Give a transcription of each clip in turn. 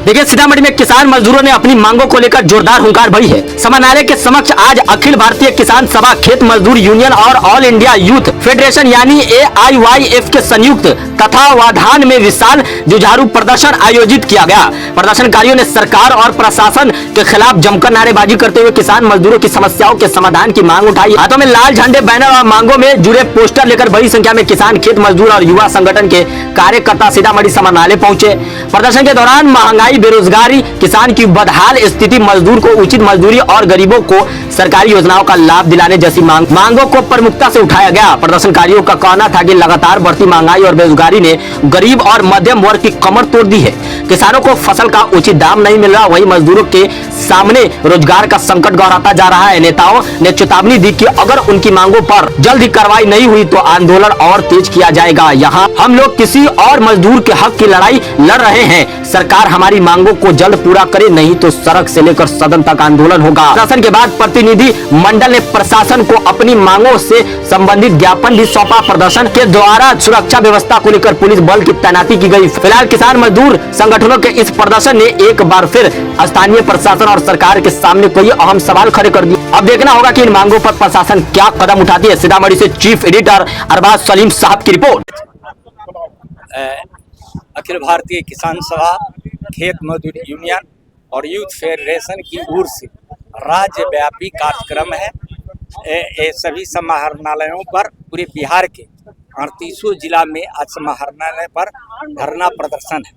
देखिए, सीतामढ़ी में किसान मजदूरों ने अपनी मांगों को लेकर जोरदार हुंकार भरी है। समाहरणालय के समक्ष आज अखिल भारतीय किसान सभा, खेत मजदूर यूनियन और ऑल इंडिया यूथ फेडरेशन यानी AIYF के संयुक्त तत्वावधान में विशाल जुझारू प्रदर्शन आयोजित किया गया। प्रदर्शनकारियों ने सरकार और प्रशासन के खिलाफ जमकर नारेबाजी करते हुए किसान मजदूरों की समस्याओं के समाधान की मांग उठाई। हाथों में लाल झंडे, बैनर और मांगों में जुड़े पोस्टर लेकर बड़ी संख्या में किसान, खेत मजदूर और युवा संगठन के कार्यकर्ता सीतामढ़ी समाहरणालय पहुंचे। प्रदर्शन के दौरान महंगाई, बेरोजगारी, किसान की बदहाल स्थिति, मजदूर को उचित मजदूरी और गरीबों को सरकारी योजनाओं का लाभ दिलाने जैसी मांगों को प्रमुखता से उठाया गया। प्रदर्शनकारियों का कहना था कि लगातार बढ़ती महंगाई और बेरोजगारी ने गरीब और मध्यम वर्ग की कमर तोड़ दी है। किसानों को फसल का उचित दाम नहीं मिल रहा, वहीं मजदूरों के सामने रोजगार का संकट गहराता जा रहा है। नेताओं ने चेतावनी दी कि अगर उनकी मांगों पर जल्द ही कार्रवाई नहीं हुई तो आंदोलन और तेज किया जाएगा। यहाँ हम लोग किसी और मजदूर के हक की लड़ाई लड़ रहे हैं। सरकार हमारी मांगों को जल्द पूरा करे, नहीं तो सड़क से लेकर सदन तक आंदोलन होगा। प्रशासन के बाद प्रतिनिधि मंडल ने प्रशासन को अपनी मांगों से संबंधित ज्ञापन भी सौंपा। प्रदर्शन के द्वारा सुरक्षा व्यवस्था को लेकर पुलिस बल की तैनाती की गई। फिलहाल किसान मजदूर संगठनों के इस प्रदर्शन ने एक बार फिर स्थानीय प्रशासन और सरकार के सामने कोई अहम सवाल खड़े कर दिए। अब देखना होगा कि इन मांगों पर प्रशासन क्या कदम उठाती है। सीतामढ़ी से चीफ एडिटर अरबाज सलीम साहब की रिपोर्ट। अखिल भारतीय किसान सभा, खेत मजदूर यूनियन और यूथ फेडरेशन की ओर से राज्यव्यापी कार्यक्रम है। ये सभी समाहरणालयों पर पूरे बिहार के 38 जिला में आज समाहरणालय पर धरना प्रदर्शन है।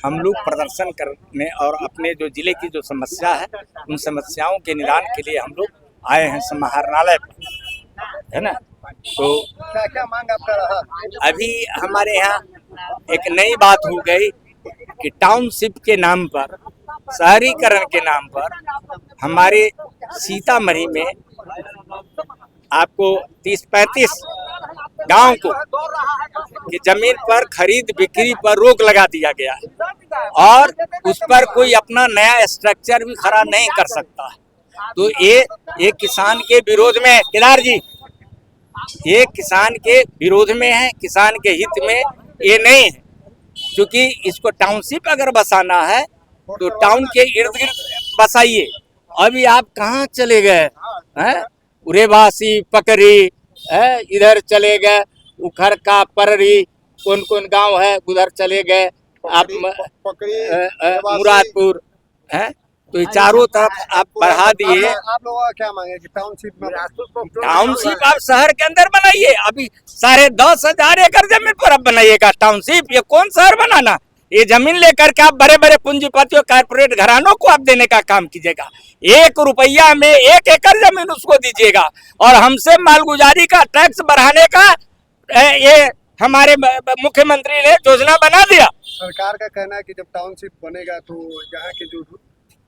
हम लोग प्रदर्शन करने और अपने जो जिले की जो समस्या है उन समस्याओं के निदान के लिए हम लोग आए हैं समाहरणालय पर, है ना। तो क्या मांग आपका रहा? अभी हमारे यहाँ एक नई बात हो गई कि टाउनशिप के नाम पर, शहरीकरण के नाम पर हमारे सीतामढ़ी में आपको 30-35 गांव को कि जमीन पर खरीद बिक्री पर रोक लगा दिया गया है और उस पर कोई अपना नया स्ट्रक्चर भी खड़ा नहीं कर सकता। तो ये किसान के विरोध में, केदार जी, ये किसान के विरोध में है, किसान के हित में ये नहीं है। क्योंकि इसको टाउनशिप अगर बसाना है तो टाउन के इर्द गिर्द बसाइए। अभी आप कहाँ चले गए हैं? उरेवासी, पकरी, इधर चले गए, उखर का पररी, कौन कौन गांव है उधर चले गए आप, मुरादपुर है। तो ये चारों तरफ आप बढ़ा दिए। आप लोगों का क्या मांगे कि टाउनशिप आप शहर के अंदर बनाइए। अभी 10,500 एकड़ जमीन पर आप बनाइएगा टाउनशिप। ये कौन शहर बनाना? ये जमीन लेकर के आप बड़े बड़े पूंजीपतियों, कारपोरेट घरानों को आप देने का काम कीजिएगा। 1 रुपया में 1 एकड़ जमीन उसको दीजिएगा और हमसे मालगुजारी का टैक्स बढ़ाने का ये हमारे मुख्यमंत्री ने योजना बना दिया। सरकार का कहना है कि जब टाउनशिप बनेगा तो यहाँ के जो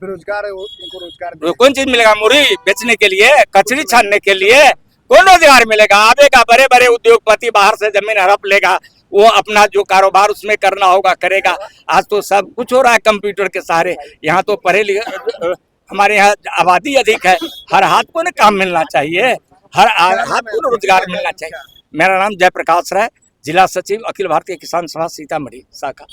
बेरोजगार है उनको रोजगार कौन चीज मिलेगा? मुरई बेचने के लिए, कचरी छानने के लिए कौन रोजगार मिलेगा? आवेगा बड़े बड़े उद्योगपति बाहर से जमीन हड़प लेगा, वो अपना जो कारोबार उसमें करना होगा करेगा। आज तो सब कुछ हो रहा है कंप्यूटर के सहारे। यहाँ तो पढ़े लिखे, हमारे यहाँ आबादी अधिक है, हर हाथ को न काम मिलना चाहिए, हर हाथ को रोजगार मिलना चाहिए। मेरा नाम जयप्रकाश राय, जिला सचिव, अखिल भारतीय किसान सभा सीतामढ़ी शाखा।